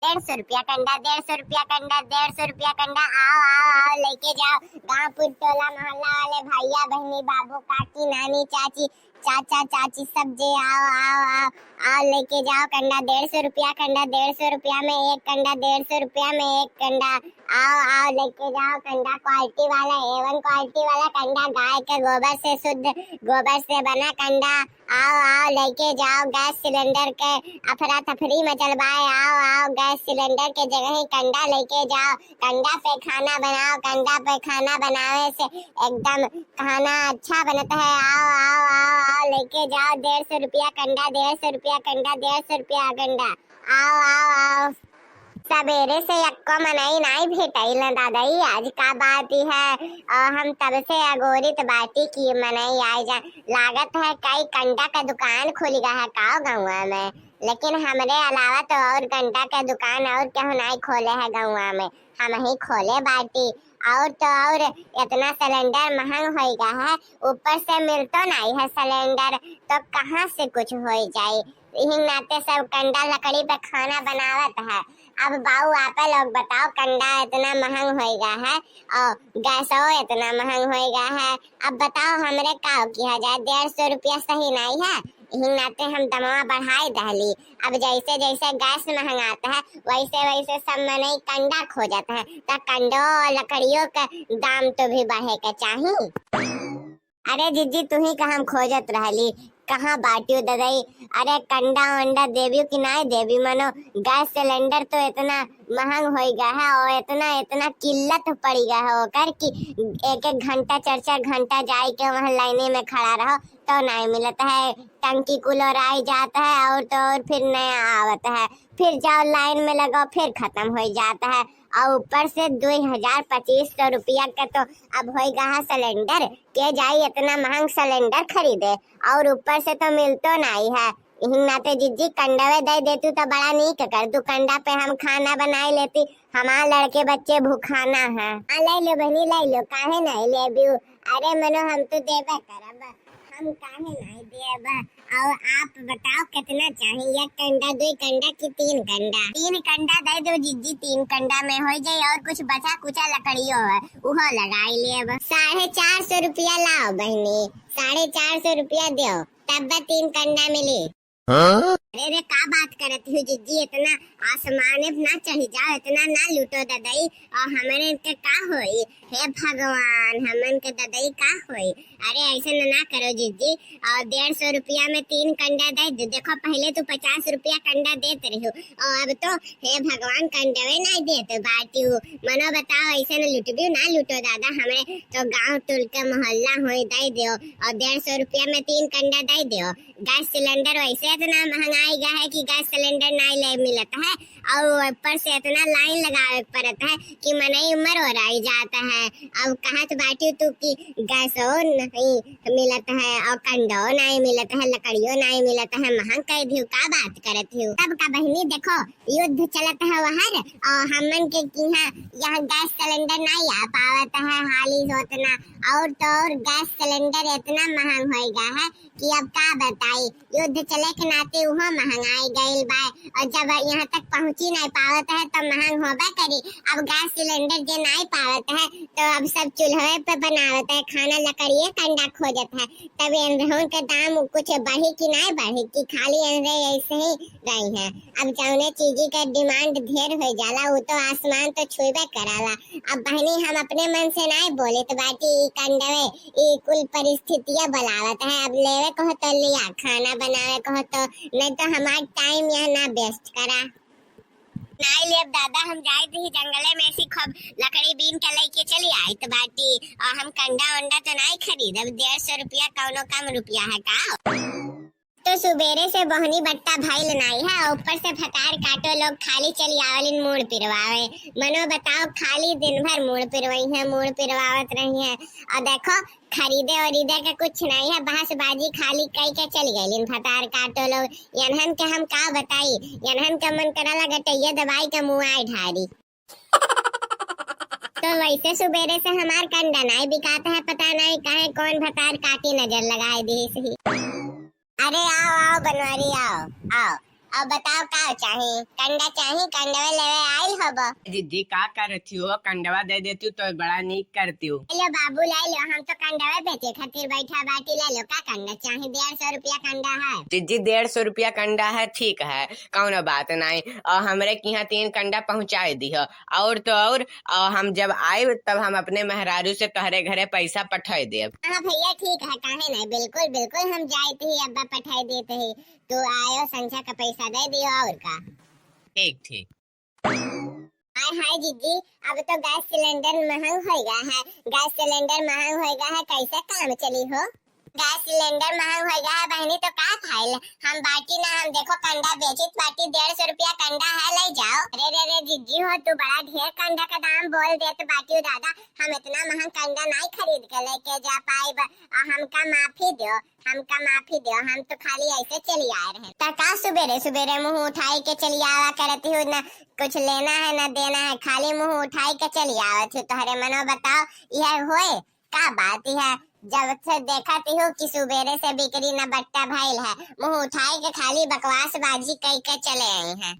150 रुपया कंडा, 150 रुपया कंडा, 150 रुपया कंडा। आओ आओ आओ लेके जाओ। गाँव पुर टोला मोहल्ला वाले भैया बहनी बाबू काकी नानी चाची चाचा चाची सब जे आओ आओ आओ आओ लेके जाओ कंडा। 150 रुपया कंडा, 150 रुपया में एक कंडा, 150 रुपया में एक कंडा। आओ आओ लेके जाओ कंडा। क्वालिटी वाला A1 क्वालिटी वाला कंडा, गाय के गोबर से शुद्ध गोबर से बना कंडा। आओ आओ लेके जाओ। गैस सिलेंडर के अफरा तफरी मचलवाए। आओ आओ गैस सिलेंडर के जगह ही कंडा लेके जाओ। कंडा पे खाना बनाओ। कंडा पे खाना बनावे से एकदम खाना अच्छा बनता है। आओ आओ आओ आओ लेके जाओ। 150 रुपया कंडा, 150 रुपया कंडा, 150 रुपया कंडा। आओ आओ आओ। सवेरे से यक्को मनई नहीं भेटाइल दादाई, आज का बात है। हम तब से अगोरित बाटी की मनई आई जा। लागत है कई कंडा का दुकान खुल गया है का गाँव में, लेकिन हमरे अलावा तो और कंडा का दुकान और क्यों नहीं खोले है गाँव में। हम ही खोले बाटी। और तो और इतना सिलेंडर महंग हो गया है, ऊपर से मिल तो नहीं है सिलेंडर, तो कहाँ से कुछ हो जाए। यही नाते सब कंडा लकड़ी पे खाना बनावत है। अब बाऊ आप लोग बताओ, कंडा इतना महंग हो गया है और गैसो इतना महंग हो गया है। अब बताओ हमरे का किया जाए। 150 रुपया सही नहीं है, यही नाते हम दमवा बढ़ाई दहली। अब जैसे जैसे गैस महंगाता है वैसे वैसे सब मने कंडा खो जाता है, तो कंडो और लकड़ियों का दाम तो भी बढ़े के चाहिए। अरे जीजी तू ही कहाँ खोजत रहली, कहाँ बाटियो ददाई। अरे कंडा वंडा देवी कि नहीं देवी, मनो गैस सिलेंडर तो इतना महंग हो गया है और इतना इतना किल्लत पड़ गया है ओकर कि एक एक घंटा 4 घंटा जाए के वहाँ लाइने में खड़ा रहो तो नहीं मिलता है। टंकी कूलर आई जाता है और तो और फिर नया आवता है, फिर जाओ लाइन में लगो फिर खत्म हो जाता है। और ऊपर से 2200 रुपया का तो अब हो गया सिलेंडर के जाई इतना महंग सिलेंडर खरीदे और ऊपर से तो मिलतो नहीं है। यही नाते जीजी कंडवे दे देती तो बड़ा नीक कर दू, कंडा पे हम खाना बनाई लेती, हमारे लड़के बच्चे भूखाना है। ले लो बहनी ले लो, काहे नहीं ले। अरे मनो हम तो देबे करब, हम काहे नहीं देब। और आप बताओ कितना चाहिए, 1 कंडा 2 कंडा की 3 कंडा। 3 कंडा दे दो जीजी, 3 कंडा में हो जाए और कुछ बचा कुचा लकड़ियों है उहो लगाई लेब। 450 रुपया लाओ बहनी, 450 रुपया दो तब 3 कंडा मिली। अरे का बात करत हो जीजी, इतना आसमाने ना चढ़ी जाओ, इतना ना लूटो ददाई। और हमारे के का होई, हे भगवान हमन के ददाई का होई। अरे ऐसे ना करो जीजी। और 150 रुपया में 3 कंडा दे दो। देखो पहले तो 50 रुपया कंडा देते रही और अब तो हे भगवान कंडवे नहीं देते बाटी हो। मनो बताओ ऐसे न लूटबी ना लूटो दादा, हमारे तो गाँव टोल के मोहल्ला हो दे दो और 150 रुपया में 3 कंडा दे दो। गैस सिलेंडर वैसे इतना महंगाई गया है कि गैस सिलेंडर नहीं ले मिलता है और ऊपर से इतना लाइन लगावे पड़ता है कि मनई उम्र हो रही जाता है। अब कहा तो बाटी तू की गैसो नहीं मिलता है और कंडो नहीं मिलता है, लकड़ियों नहीं मिलता है, महंग कह दी का बात करत हूँ। तब का बहनी देखो युद्ध चलता है वहाँ और हमन के यहाँ गैस सिलेंडर नहीं आ पावत है हाली उतना। और तो और गैस सिलेंडर इतना महंग हो गया है कि अब का बताई, युद्ध चले के नाते वहाँ महंगाई गई बा और जब यहाँ तक पहुँची नहीं पावत है तो महंग होबे करी। अब गैस सिलेंडर जो नहीं पावत है तो अब सब चूल्हे पे बनावत है खाना, लकड़िए कंडा खोजत है। तब इंधन के दाम कुछ बढ़ी कि नहीं बढ़ी कि खाली ऐसे ही रही है। अब जौने चीज का डिमांड ढेर हो जाला वो तो आसमान तो छुबे कराला। अब बहनी हम अपने मन से नहीं बोले तो बाटी कंडवे कुल परिस्थितियाँ बुलावत है। अब लेवे कहो तो लिया, खाना बनावे कहो तो, नहीं तो हमारा टाइम यहाँ ना वेस्ट करा। नहीं ले दादा, हम जाए थे जंगले में ऐसी खूब लकड़ी बीन के लेके चली आई तो बाटी और हम कंडा वंडा तो नहीं खरीद। अब 150 रुपया कौनो कम रुपया है का। तो सुबेरे से बहनी बट्टा भाई नहीं है, ऊपर से फटार काटो लोग खाली चली आवलिन मूड पिरवावे। मनो बताओ खाली दिन भर मूड पिरवाई है, मूड पिरवावत रही है और देखो खरीदे और इधर का कुछ नहीं है, बहसबाजी खाली कई के चली गई फटार काटो लोग। यनहन के हम का बताई, यनहन का मन करा लगा टैया दवाई का मुँह आई ढारी। तो वैसे सुबेरे से हमार कंडा नहीं बिकाता है, पता नहीं कहे कौन भटार काटी नजर लगाए दी सही। अरे आओ आओ बनवारी आओ आओ अब बताओ का चाही? कंडा चाही? कंडवे लेवे आइल हब। दीदी का करती हो, कंडवा दे देती तो बड़ा नीक करती हो। लो बाबू ले लो, हम तो कंडवे बेचे खातिर बैठा बाटी ले लो। का कंडा चाही? 150 रुपया कंडा है। दीदी 150 रुपया कंडा है, ठीक है, कौन बात नहीं। हमरे के यहाँ 3 कंडा पहुँचाए दी है। और तो और हम जब आए तब हम अपने मेहरारू से तोहरे घरे पैसा पठाई देब। हाँ भैया ठीक है, काहे नहीं, बिल्कुल बिल्कुल हम जाते ही अब्बा पठाई देते ही। तो आयो संचा का पैसा दे दियो और का। ठीक ठीक। हाय हाय जीजी, अब तो गैस सिलेंडर महंग हो गया है। गैस सिलेंडर महंग हो गया है, कैसे काम चली हो? गैस सिलेंडर महंग हो गया है बहनी, तो का खाइल? हम बाटी ना, हम देखो कंडा बेचित बाटी 150 रुपया कंडा है, ले जाओ। अरे रे रे जीजी हो, तू बड़ा ढेर कंडा का दाम बोल दे तो बाटी दादा, हम इतना महंग कंडा नहीं खरीद के लेके जा पाए। हमका माफी दो, हमका माफी दो, हम तो खाली ऐसे चली आ रहे हैं। का सुबेरे सुबेरे मुंह उठाई के चली आवा करती हूँ, ना कुछ लेना है ना देना है, खाली मुंह उठाई के चली आवत हूँ। तोहरे मनो बताओ यह होए का बात है? जब से देखती हूँ कि सुबेरे से बिक्री न बट्टा भइल है, मुंह उठाई के खाली बकवास बाजी कई के चले आई हैं।